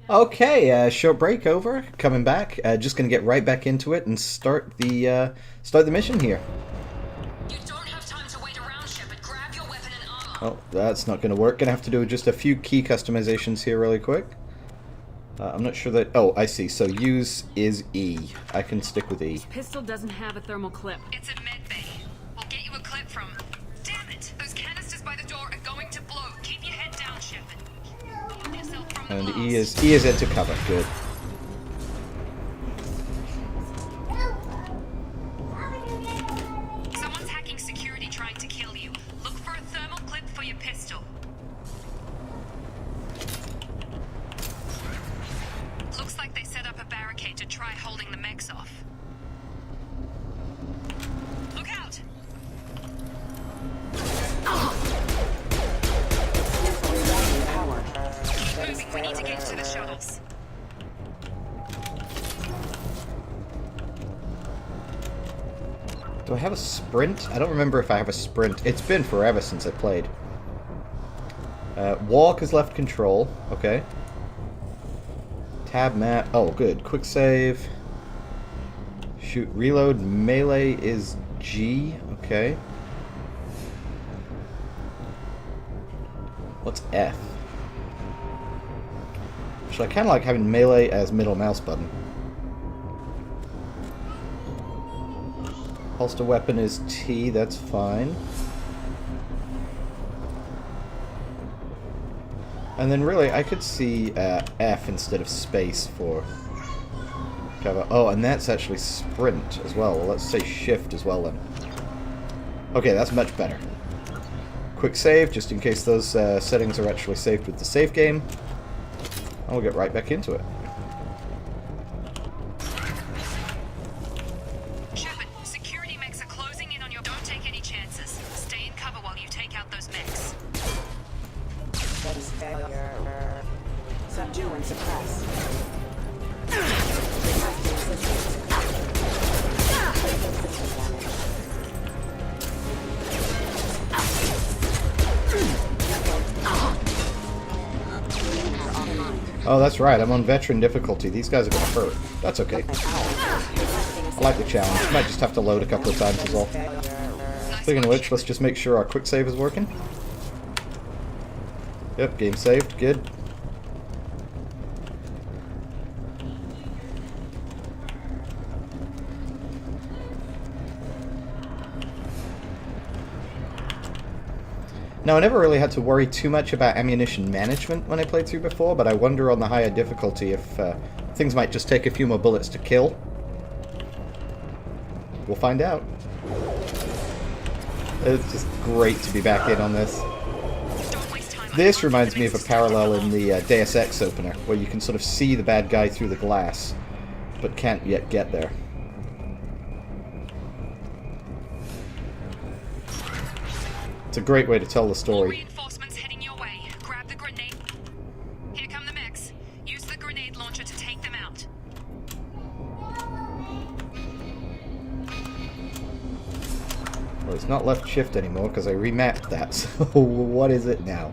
Okay, short break over. Coming back. Just gonna get right back into it and start the mission here. You don't have time to wait around, Shepard. Grab your weapon and armor. Oh, that's not gonna work. Gonna have to do just a few key customizations here really quick. I'm not sure that... Oh, I see. So use is E. I can stick with E. This pistol doesn't have a thermal clip. It's a med bay. We'll get you a clip from... Damn it! Those canisters by the door are going to blow. Keep your head down, Shepard. Shield yourself from the And blast. E is into cover. Good. Someone's hacking security trying to kill you. Look for a thermal clip for your pistol. Looks like they set up a barricade to try holding the mechs off. Look out! Keep moving, we need to get to the shuttles. Do I have a sprint? I don't remember if I have a sprint. It's been forever since I played. Walk is left control. Okay. Tab map. Oh, good. Quick save. Shoot. Reload. Melee is G. Okay. What's F? Actually, I kind of like having melee as middle mouse button. Holster weapon is T. That's fine. And then really, I could see F instead of space for cover. Oh, and that's actually sprint as well. Well, let's say shift as well then. Okay, that's much better. Quick save, just in case those settings are actually saved with the save game. And we'll get right back into it. Shepard, security mechs are closing in on your... Don't take any chances. Stay in cover while you take out those mechs. That is failure. Subdue and suppress. Oh, that's right. I'm on veteran difficulty. These guys are going to hurt. That's okay. I like the challenge. Might just have to load a couple of times is all. Speaking of which, let's just make sure our quick save is working. Yep, game saved. Good. Now, I never really had to worry too much about ammunition management when I played through before, but I wonder on the higher difficulty if things might just take a few more bullets to kill. We'll find out. It's just great to be back in on this. This reminds me of a parallel in the Deus Ex opener, where you can sort of see the bad guy through the glass, but can't yet get there. It's a great way to tell the More story. reinforcements heading your way. Grab the grenade. Here come the mechs. Use the grenade launcher to take them out. Well, it's not left shift anymore because I remapped that, so what is it now?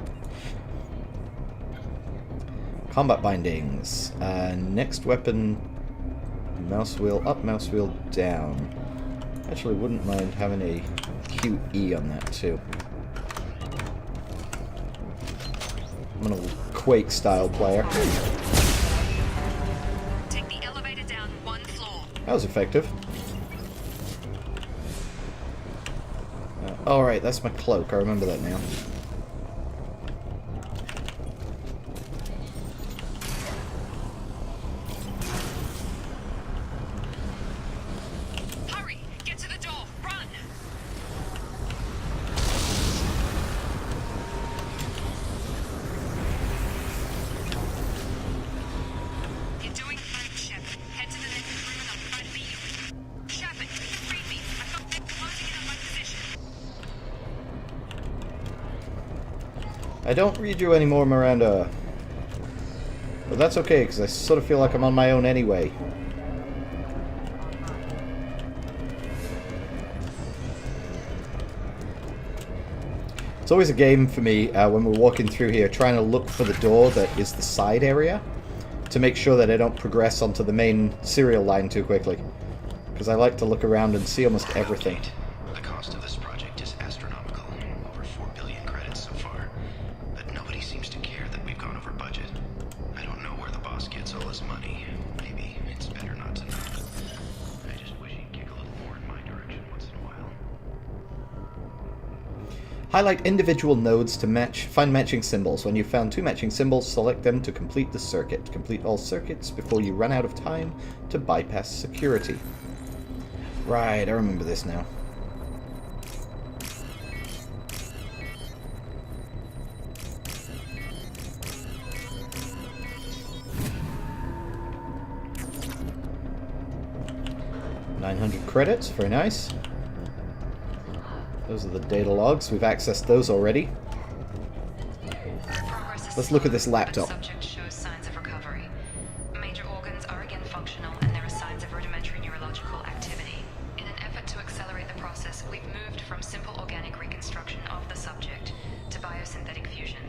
Combat bindings. Next weapon, mouse wheel up, mouse wheel down. Actually wouldn't mind having a QE on that too. I'm an old Quake style player. Take the elevator down one floor. That was effective. Alright, that's my cloak. I remember that now. Hurry! Get to the door! Run! You're doing fine, Shepard. Head to the next room and I'll try to beat you. Shepard, read me. I've got them closing in on my position. I don't read you anymore, Miranda. But that's okay, because I sort of feel like I'm on my own anyway. It's always a game for me when we're walking through here, trying to look for the door that is the side area, to make sure that I don't progress onto the main serial line too quickly. Because I like to look around and see almost everything. The cost of this project is astronomical. Over 4 billion credits so far. But nobody seems to care that we've gone over budget. I don't know where the boss gets all his money. Maybe it's better not to know. I just wish he'd kick a little more in my direction once in a while. Highlight individual nodes to find matching symbols. When you've found 2 matching symbols, select them to complete the circuit. Complete all circuits before you run out of time to bypass security. Right, I remember this now. $900 credits, very nice. Those are the data logs. We've accessed those already. Let's look at this laptop. Subject shows signs of recovery. Major organs are again functional, and there are signs of rudimentary neurological activity. In an effort to accelerate the process, we've moved from simple organic reconstruction of the subject to biosynthetic fusion.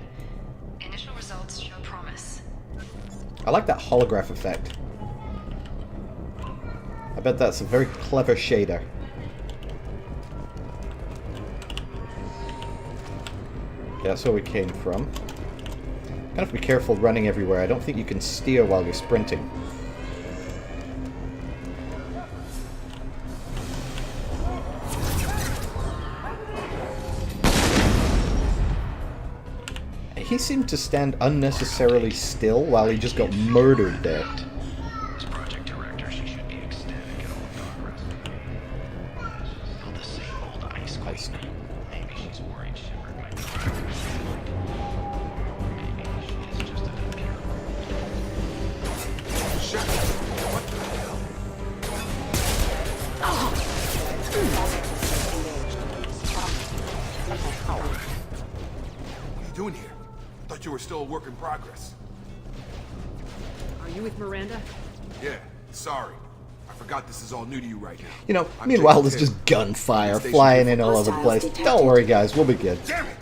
Initial results show promise. I like that holograph effect. I bet that's a very clever shader. Okay, that's where we came from. Kind of have to be careful running everywhere. I don't think you can steer while you're sprinting. He seemed to stand unnecessarily still while he just got murdered there. As project director, she should be ecstatic at all the progress. Still the same old ice queen. Maybe she's worried Shepard might be maybe she is just an impure. Shepard, what the hell? What are you doing here? I thought you were still a work in progress. Are you with Miranda? Yeah, sorry. I forgot this is all new to you right now. You know, I'm meanwhile Jacob there's just Taylor. gunfire Station flying two in all over the Hostiles place. detected. Don't worry guys, we'll be good. Damn it!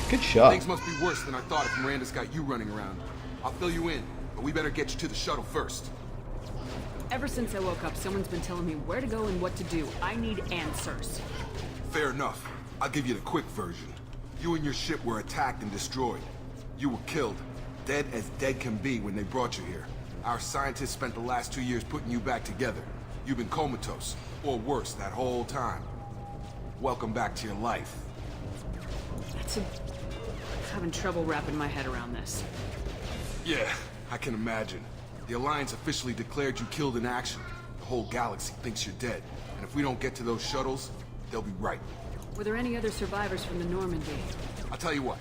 Good shot. Things must be worse than I thought if Miranda's got you running around. I'll fill you in, but we better get you to the shuttle first. Ever since I woke up, someone's been telling me where to go and what to do. I need answers. Fair enough. I'll give you the quick version. You and your ship were attacked and destroyed. You were killed. Dead as dead can be when they brought you here. Our scientists spent the last 2 years putting you back together. You've been comatose, or worse, that whole time. Welcome back to your life. I'm having trouble wrapping my head around this. Yeah, I can imagine. The Alliance officially declared you killed in action. The whole galaxy thinks you're dead. And if we don't get to those shuttles, they'll be right. Were there any other survivors from the Normandy? I'll tell you what.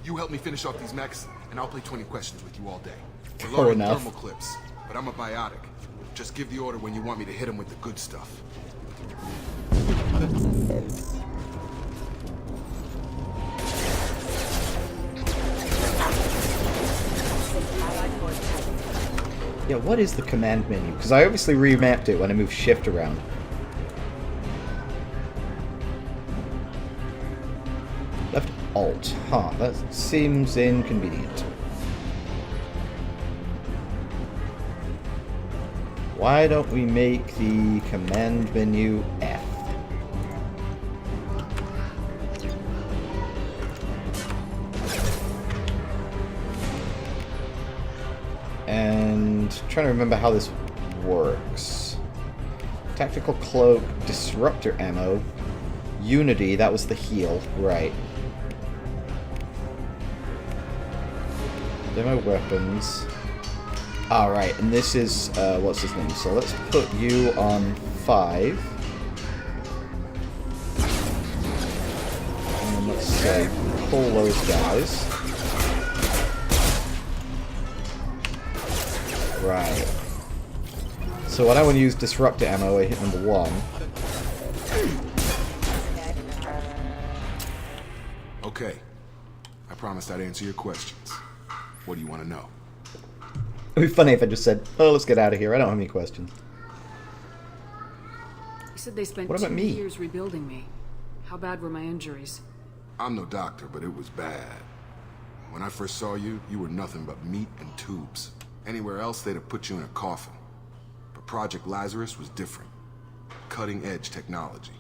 You help me finish off these mechs, and I'll play 20 questions with you all day. We're Fair lowering enough. thermal clips, but I'm a biotic. Just give the order when you want me to hit them with the good stuff. Yeah, what is the command menu? Because I obviously remapped it when I moved shift around. Left alt. Huh, that seems inconvenient. Why don't we make the command menu F? And trying to remember how this works. Tactical cloak, disruptor ammo, Unity, that was the heal, right. Demo weapons. Alright, and this is, what's his name? So let's put you on 5. And then let's say, pull those guys. Right. So when I want to use disruptor ammo, I hit number 1. Okay. I promised I'd answer your questions. What do you want to know? It'd be funny if I just said, oh, let's get out of here. I don't have any questions. You said they spent What about 2 me? years rebuilding me. How bad were my injuries? I'm no doctor, but it was bad. When I first saw you, you were nothing but meat and tubes. Anywhere else, they'd have put you in a coffin. But Project Lazarus was different. Cutting-edge technology.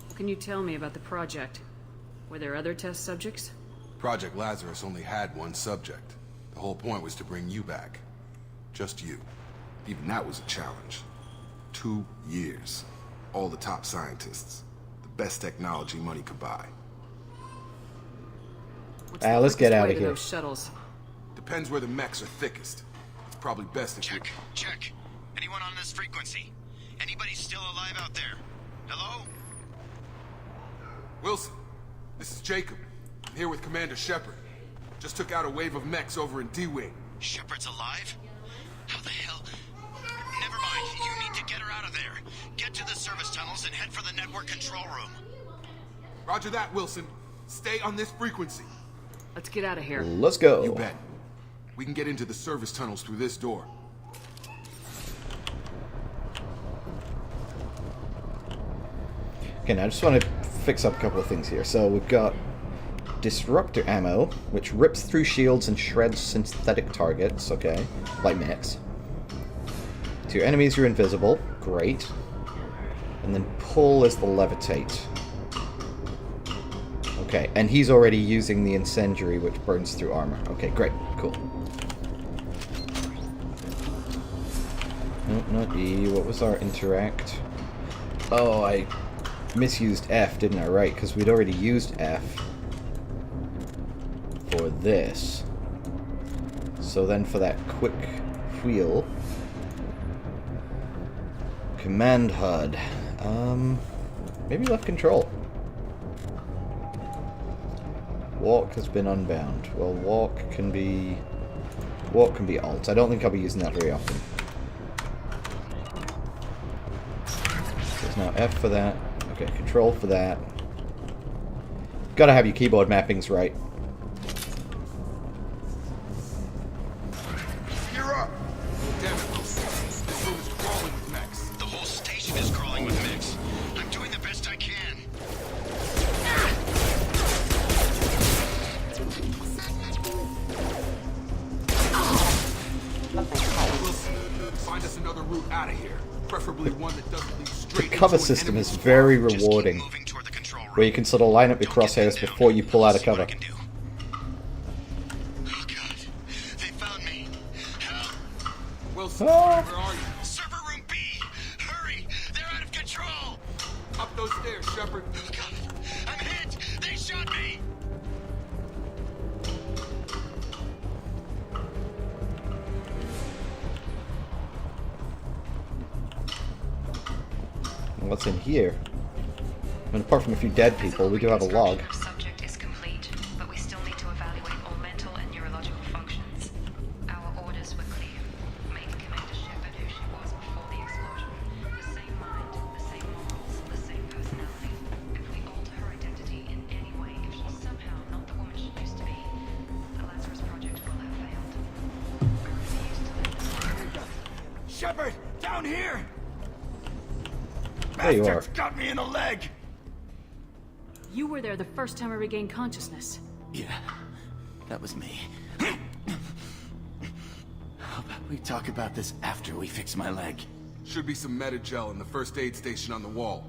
What can you tell me about the project? Were there other test subjects? Project Lazarus only had one subject. The whole point was to bring you back. Just you. Even that was a challenge. 2 years. All the top scientists. The best technology money could buy. Let's get out of Way to here. those shuttles. Depends where the mechs are thickest. It's probably best if you... Check. Anyone on this frequency? Anybody still alive out there? Hello? Wilson, this is Jacob. I'm here with Commander Shepard. Just took out a wave of mechs over in D-Wing. Shepard's alive? How the hell? Never mind. You need to get her out of there. Get to the service tunnels and head for the network control room. Roger that, Wilson. Stay on this frequency. Let's get out of here. Let's go. You bet. We can get into the service tunnels through this door. Okay, now I just want to fix up a couple of things here. So we've got disruptor ammo, which rips through shields and shreds synthetic targets, okay, like mechs. To your enemies, you're invisible. Great. And then pull is the levitate. Okay, and he's already using the incendiary, which burns through armor. Okay, great. Cool. Nope, not E. What was our interact? Oh, I misused F, didn't I? Right, because we'd already used F for this. So then for that quick wheel... Command HUD. Maybe left control. Walk has been unbound. Well, walk can be alt. I don't think I'll be using that very often. So it's now F for that. Okay, control for that. Gotta have your keyboard mappings right. You're up! Oh, damn it, Wilson. This room is crawling with mechs. The whole station is crawling with mechs. I'm doing the best I can. Wilson, find us another route out of here. Preferably one that doesn't lead The straight cover into an system enemy's is very Just keep rewarding, moving toward the control room. where you can sort of line up your Don't get them crosshairs down. before you pull out of See what I cover. can do. Oh god, they found me. Help! Wilson, Ah. where are you? Server room B! Hurry! They're out of control! Up those stairs, Shepard. Oh god, I'm hit! They shot me! What's in here? I mean, apart from a few dead people, we do have a log. Reconstruction of subject is complete, but we still need to evaluate all mental and neurological functions. Our orders were clear. Make Commander Shepard who she was before the explosion. The same mind, the same morals, the same personality. If we alter her identity in any way, if she's somehow not the woman she used to be, the Lazarus Project will have failed. I refuse to let this Shepard, down here! There you are. Bastards got me in the leg! You were there the first time I regained consciousness. Yeah, that was me. How about we talk about this after we fix my leg? Should be some Metagel in the first aid station on the wall.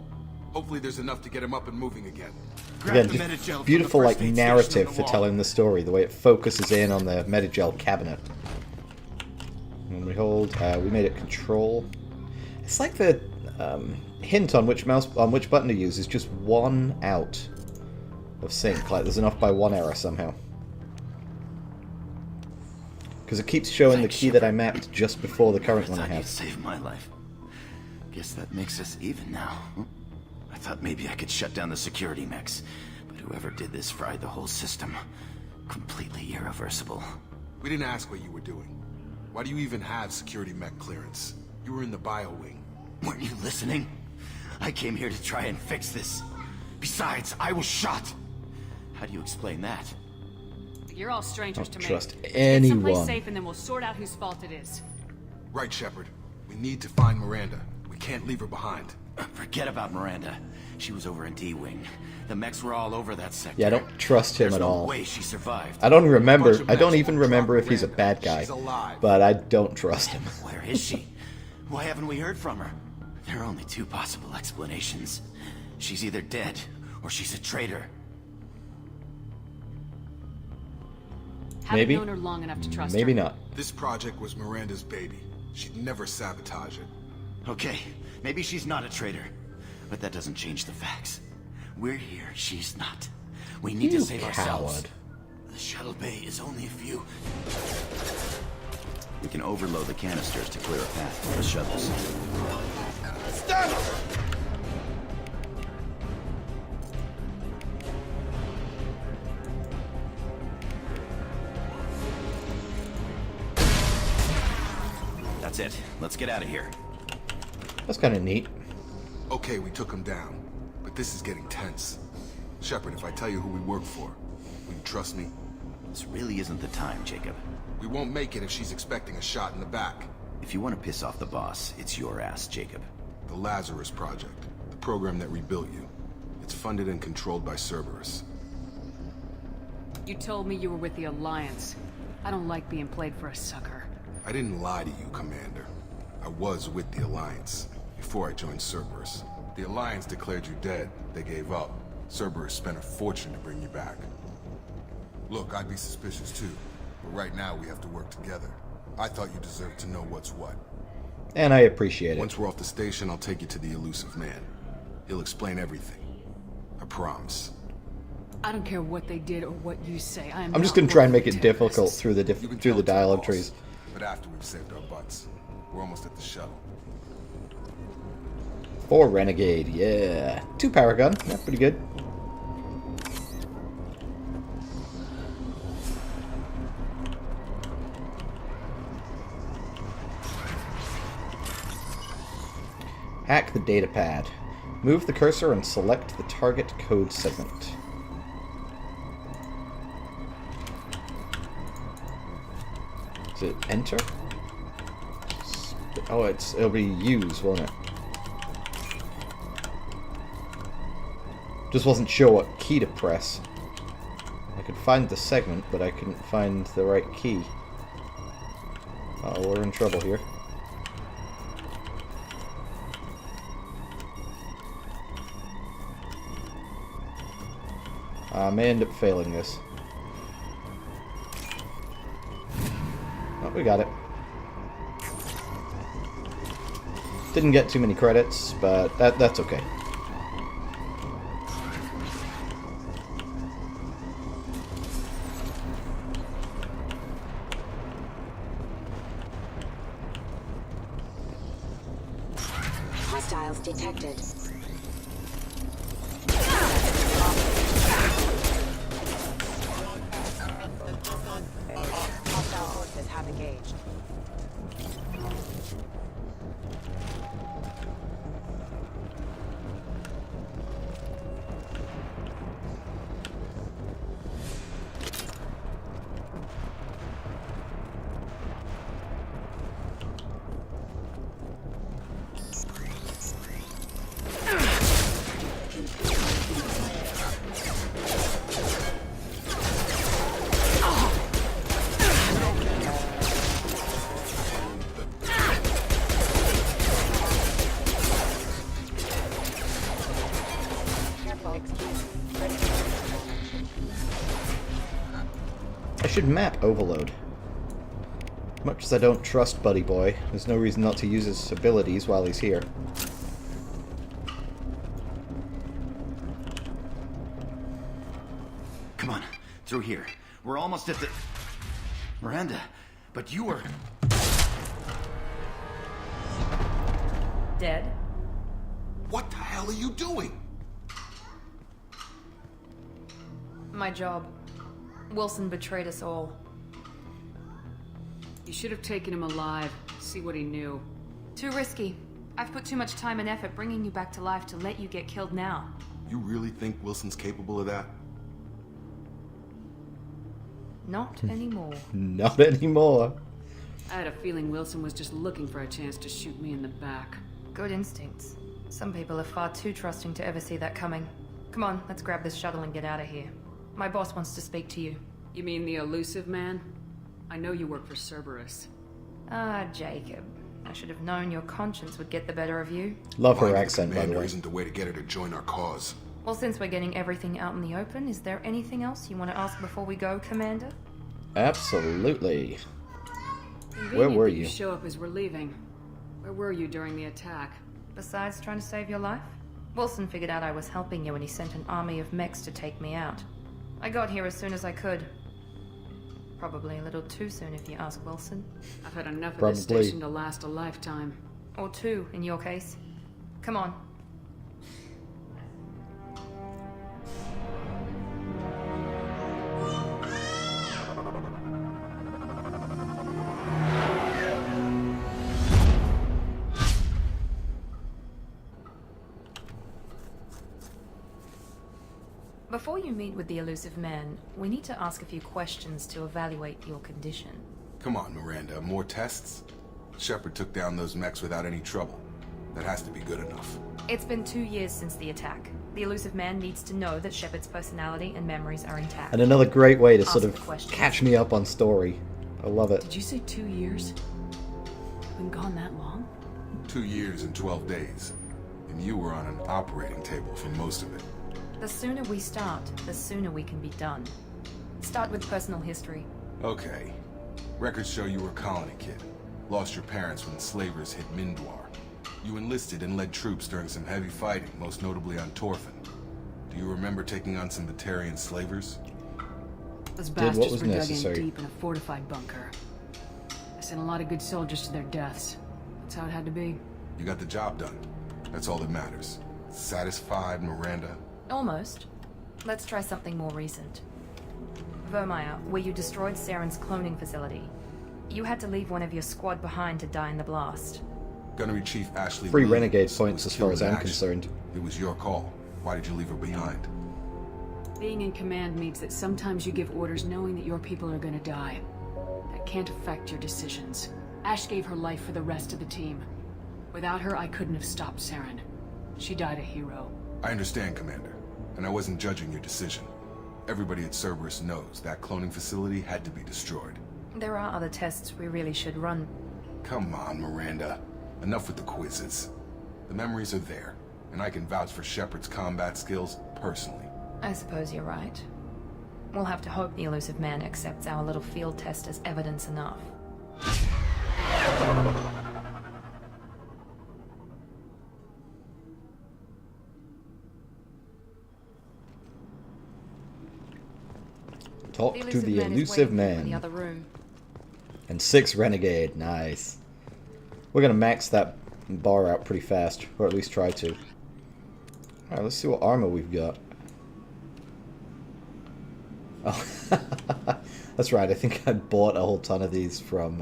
Hopefully there's enough to get him up and moving again. Grab Again, the just Metagel from beautiful the like first aid station on narrative the for wall. telling the story, the way it focuses in on the Metagel cabinet. When we hold, we made it control. It's like the hint on which button to use is just one out of sync. Like there's enough by one error somehow. Because it keeps showing the Thanks, key that I mapped just before the current one I thought you'd have. save my life. Guess that makes us even now. I thought maybe I could shut down the security mechs, but whoever did this fried the whole system. Completely irreversible. We didn't ask what you were doing. Why do you even have security mech clearance? You were in the bio wing. Weren't you listening? I came here to try and fix this. Besides, I was shot. How do you explain that? You're all strangers to Don't me. trust Get anyone. someplace safe and then we'll sort out whose fault it is. Right, Shepard. We need to find Miranda. We can't leave her behind. Forget about Miranda. She was over in D-Wing. The mechs were all over that sector. Yeah, I don't trust him There's at no all. way she survived. I don't remember. Bunch of I don't mechs even won't remember drop if he's a Miranda. bad guy. She's alive. But I don't trust him. Where is she? Why haven't we heard from her? There are only two possible explanations. She's either dead, or she's a traitor. Haven't Maybe. known her long enough to trust Maybe her. not. This project was Miranda's baby. She'd never sabotage it. Okay, maybe she's not a traitor. But that doesn't change the facts. We're here, she's not. We need You to save ourselves. coward. The shuttle bay is only a few. We can overload the canisters to clear a path for the shuttles. That's it. Let's get out of here. That's kind of neat. Okay, we took him down. But this is getting tense. Shepard, if I tell you who we work for, will you trust me? This really isn't the time, Jacob. We won't make it if she's expecting a shot in the back. If you want to piss off the boss, it's your ass, Jacob. The Lazarus Project, the program that rebuilt you. It's funded and controlled by Cerberus. You told me you were with the Alliance. I don't like being played for a sucker. I didn't lie to you, Commander. I was with the Alliance, before I joined Cerberus. The Alliance declared you dead. They gave up. Cerberus spent a fortune to bring you back. Look, I'd be suspicious too, but right now we have to work together. I thought you deserved to know what's what. And I appreciate it. Once we're off the station, I'll take you to the Illusive Man. He'll explain everything. I promise. I don't care what they did or what you say. I'm just going to try and make it difficult through the You can through tell the it's our dialogue boss, trees. but after we've saved our butts. We're almost at the shuttle. 4 Renegade, yeah. 2 Paragon, that's pretty good. Hack the data pad. Move the cursor and select the target code segment. Is it enter? Oh, it'll be use, won't it? Just wasn't sure what key to press. I could find the segment, but I couldn't find the right key. Oh, we're in trouble here. I may end up failing this. Oh, we got it. Didn't get too many credits, but that's okay. Hostiles detected. Hostile forces have engaged. I should map Overload. Much as I don't trust Buddy Boy, there's no reason not to use his abilities while he's here. Come on, through here. We're almost at the... Miranda, but you were... Dead? What the hell are you doing? My job. Wilson betrayed us all. You should have taken him alive. See what he knew. Too risky. I've put too much time and effort bringing you back to life to let you get killed now. You really think Wilson's capable of that? Not anymore. Not anymore. I had a feeling Wilson was just looking for a chance to shoot me in the back. Good instincts. Some people are far too trusting to ever see that coming. Come on, let's grab this shuttle and get out of here. My boss wants to speak to you. You mean the Illusive man? I know you work for Cerberus. Ah, Jacob. I should have known your conscience would get the better of you. Love her Finding the accent, by the commander way. isn't the way to get her to join our cause. Well, since we're getting everything out in the open, is there anything else you want to ask before we go, Commander? Absolutely. Convenient were that you? show up as we're leaving. Where were you during the attack? Besides trying to save your life? Wilson figured out I was helping you and he sent an army of mechs to take me out. I got here as soon as I could. Probably a little too soon if you ask Wilson. I've had enough of this Probably. station to last a lifetime. Or two, in your case. Come on. Before you meet with the Illusive Man, we need to ask a few questions to evaluate your condition. Come on, Miranda, more tests? Shepard took down those mechs without any trouble. That has to be good enough. It's been 2 years since the attack. The Illusive Man needs to know that Shepard's personality and memories are intact. And another great way to Ask sort the of questions. catch me up on story. I love it. Did you say 2 years? Been gone that long? 2 years and 12 days. And you were on an operating table for most of it. The sooner we start, the sooner we can be done. Start with personal history. Okay. Records show you were a colony kid. Lost your parents when the slavers hit Mindwar. You enlisted and led troops during some heavy fighting, most notably on Torfin. Do you remember taking on some Batarian slavers? Those Did what bastards was were dug in necessary. deep in a fortified bunker. I sent a lot of good soldiers to their deaths. That's how it had to be. You got the job done. That's all that matters. Satisfied, Miranda? Almost. Let's try something more recent. Vermeer, where you destroyed Saren's cloning facility. You had to leave one of your squad behind to die in the blast. Gunnery Chief Ashley Free Lee renegade points was as far killed as in I'm action. concerned. It was your call. Why did you leave her behind? Being in command means that sometimes you give orders knowing that your people are gonna die. That can't affect your decisions. Ash gave her life for the rest of the team. Without her, I couldn't have stopped Saren. She died a hero. I understand, Commander. And I wasn't judging your decision. Everybody at Cerberus knows that cloning facility had to be destroyed. There are other tests we really should run. Come on, Miranda. Enough with the quizzes. The memories are there, and I can vouch for Shepard's combat skills personally. I suppose you're right. We'll have to hope the Illusive Man accepts our little field test as evidence enough. Talk to the Man is Elusive waiting in the Man. other room. And 6 renegade. Nice. We're gonna max that bar out pretty fast, or at least try to. Alright, let's see what armor we've got. Oh, that's right. I think I bought a whole ton of these from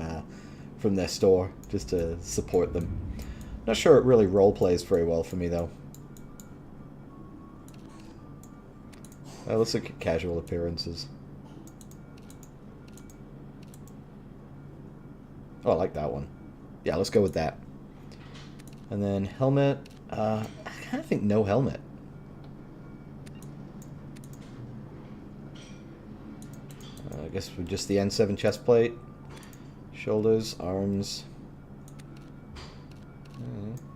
their store just to support them. Not sure it really role plays very well for me though. Let's look at casual appearances. Oh, I like that one. Yeah, let's go with that. And then helmet. I kind of think no helmet. I guess with just the N7 chest plate. Shoulders, arms.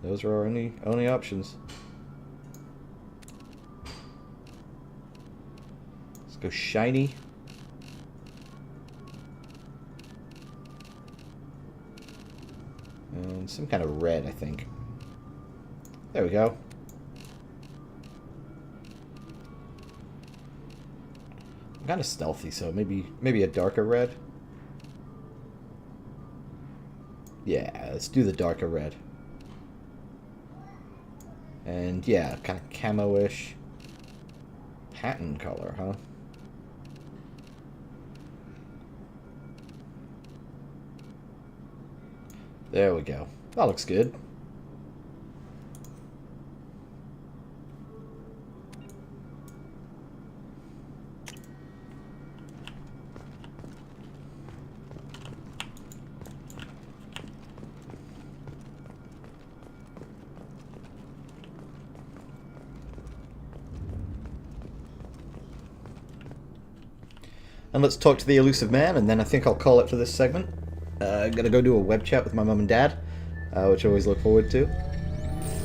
Those are our only options. Let's go shiny. And some kind of red, I think. There we go. I'm kind of stealthy, so maybe a darker red. Yeah, let's do the darker red. And yeah, kind of camo-ish. Patent color, huh? There we go. That looks good. And let's talk to the Illusive Man, and then I think I'll call it for this segment. I'm gonna go do a web chat with my mum and dad, which I always look forward to.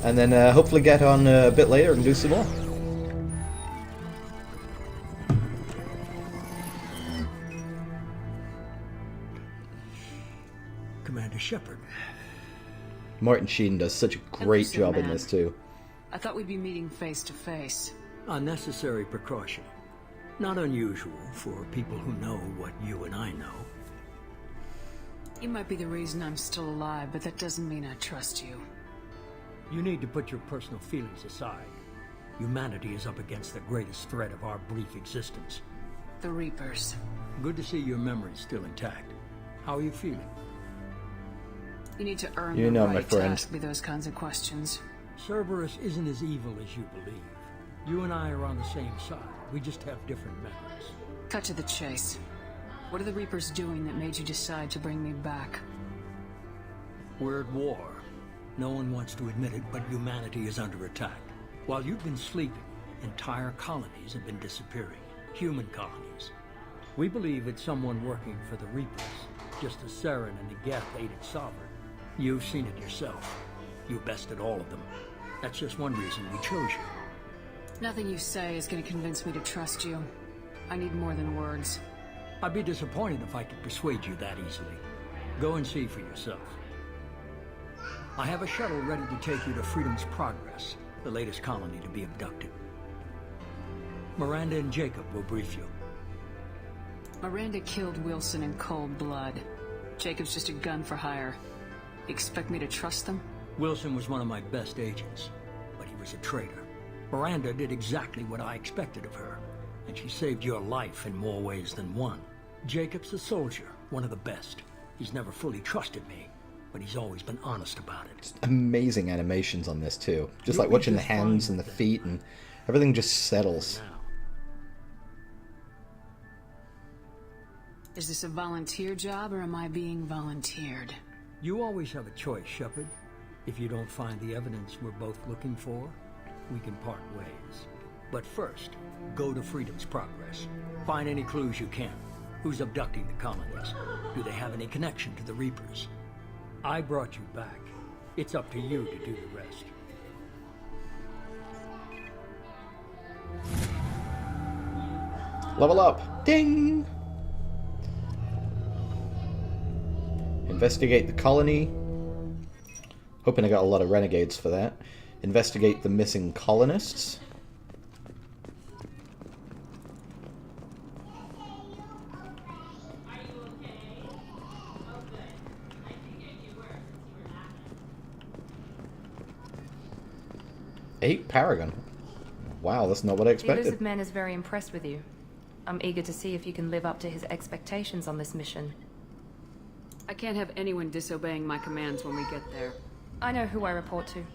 And then hopefully get on a bit later and do some more. Commander Shepard. Martin Sheen does such a great Illusive job in Man. this too. I thought we'd be meeting face to face. Unnecessary precaution. Not unusual for people who know what you and I know. You might be the reason I'm still alive, but that doesn't mean I trust you. You need to put your personal feelings aside. Humanity is up against the greatest threat of our brief existence. The Reapers. Good to see your memory's still intact. How are you feeling? You need to earn You the know, right my to friend. ask me those kinds of questions. Cerberus isn't as evil as you believe. You and I are on the same side. We just have different memories. Cut to the chase. What are the Reapers doing that made you decide to bring me back? We're at war. No one wants to admit it, but humanity is under attack. While you've been sleeping, entire colonies have been disappearing. Human colonies. We believe it's someone working for the Reapers, just as Saren and the Geth aided Sovereign. You've seen it yourself. You bested all of them. That's just one reason we chose you. Nothing you say is going to convince me to trust you. I need more than words. I'd be disappointed if I could persuade you that easily. Go and see for yourself. I have a shuttle ready to take you to Freedom's Progress, the latest colony to be abducted. Miranda and Jacob will brief you. Miranda killed Wilson in cold blood. Jacob's just a gun for hire. You expect me to trust them? Wilson was one of my best agents, but he was a traitor. Miranda did exactly what I expected of her, and she saved your life in more ways than one. Jacob's a soldier, one of the best. He's never fully trusted me, but he's always been honest about it. Amazing animations on this too. Just You'll like be watching the just hands fine and the with it. feet and everything just settles. Now, Is this a volunteer job or am I being volunteered? you always have a choice, Shepard. If you don't find the evidence we're both looking for, we can part ways. But first, go to Freedom's Progress. Find any clues you can. Who's abducting the colonies? Do they have any connection to the Reapers? I brought you back. It's up to you to do the rest. Level up! Ding! Investigate the colony. Hoping I got a lot of renegades for that. Investigate the missing colonists. Eight Paragon. Wow, that's not what I The expected. Illusive Man is very impressed with you. I'm eager to see if you can live up to his expectations on this mission. I can't have anyone disobeying my commands when we get there. I know who I report to.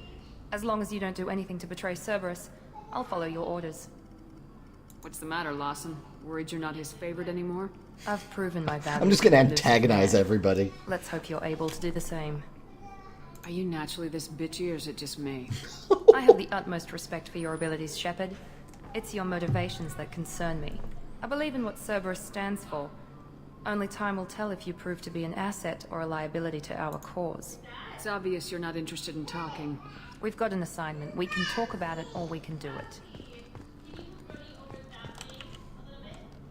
As long as you don't do anything to betray Cerberus, I'll follow your orders. What's the matter, Lawson? Worried you're not his favorite anymore? I've proven my value. I'm just gonna to the Illusive antagonize Man. everybody. Let's hope you're able to do the same. Are you naturally this bitchy or is it just me? I have the utmost respect for your abilities, Shepard. It's your motivations that concern me. I believe in what Cerberus stands for. Only time will tell if you prove to be an asset or a liability to our cause. It's obvious you're not interested in talking. We've got an assignment. We can talk about it or we can do it.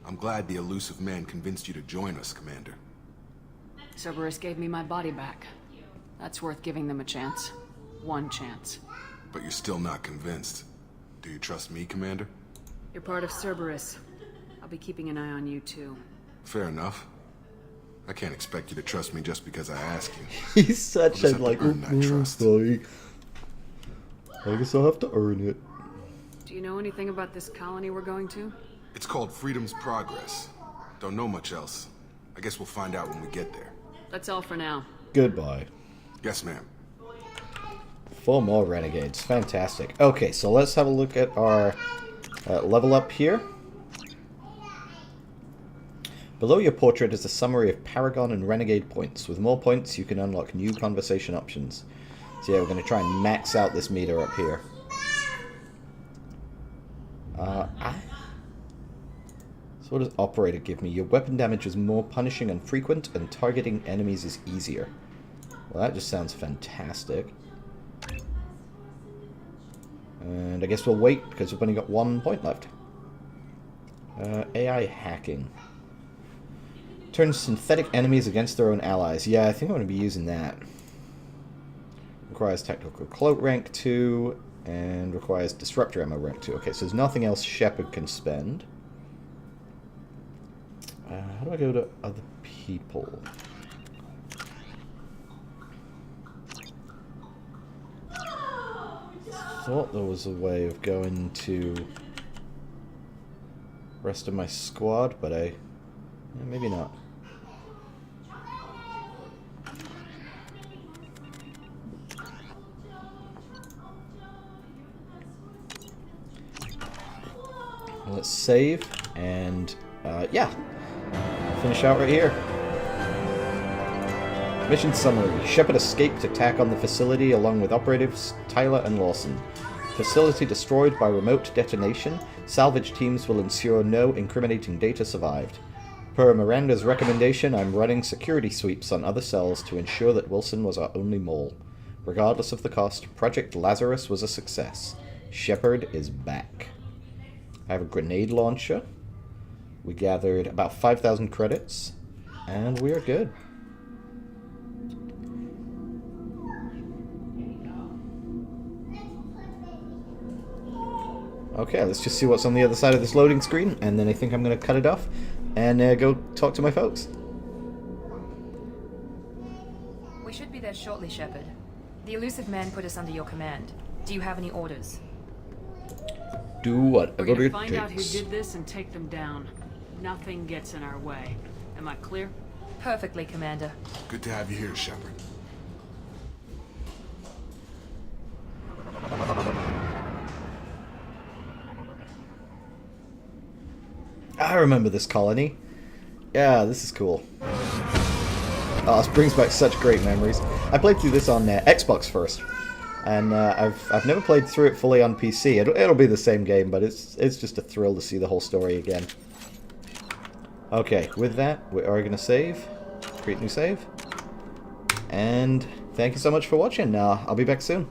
I'm glad the Illusive Man convinced you to join us, Commander. Cerberus gave me my body back. That's worth giving them a chance. One chance. But you're still not convinced. Do you trust me, Commander? You're part of Cerberus. I'll be keeping an eye on you too. Fair enough. I can't expect you to trust me just because I ask you. He's such I'll a just have like, to earn that trust. sorry. I guess I'll have to earn it. Do you know anything about this colony we're going to? It's called Freedom's Progress. Don't know much else. I guess we'll find out when we get there. That's all for now. Goodbye. Yes, ma'am. 4 more renegades. Fantastic. Okay, so let's have a look at our level up here. Below your portrait is a summary of Paragon and Renegade points. With more points, you can unlock new conversation options. So yeah, we're going to try and max out this meter up here. So what does Operator give me? Your weapon damage is more punishing and frequent, and targeting enemies is easier. Well, that just sounds fantastic. And I guess we'll wait, because we've only got 1 point left. AI hacking. Turns synthetic enemies against their own allies. Yeah, I think I'm going to be using that. Requires tactical cloak rank 2, and requires disruptor ammo rank 2. Okay, so there's nothing else Shepard can spend. How do I go to other people? Thought there was a way of going to rest of my squad, but maybe not. Let's save, and yeah, finish out right here. Mission summary. Shepard escaped attack on the facility along with operatives Tyler and Lawson. Facility destroyed by remote detonation. Salvage teams will ensure no incriminating data survived. Per Miranda's recommendation, I'm running security sweeps on other cells to ensure that Wilson was our only mole. Regardless of the cost, Project Lazarus was a success. Shepard is back. I have a grenade launcher. We gathered about 5,000 credits, and we are good. Okay, let's just see what's on the other side of this loading screen, and then I think I'm going to cut it off and go talk to my folks. We should be there shortly, Shepard. The Illusive man put us under your command. Do you have any orders? Do whatever We're gonna it find out who takes. did this and take them down. Nothing gets in our way. Am I clear? Perfectly, Commander. Good to have you here, Shepard. I remember this colony. Yeah, this is cool. Oh, this brings back such great memories. I played through this on Xbox first, and I've never played through it fully on PC. It'll be the same game, but it's just a thrill to see the whole story again. Okay, with that, we are going to save, create new save, and thank you so much for watching. I'll be back soon.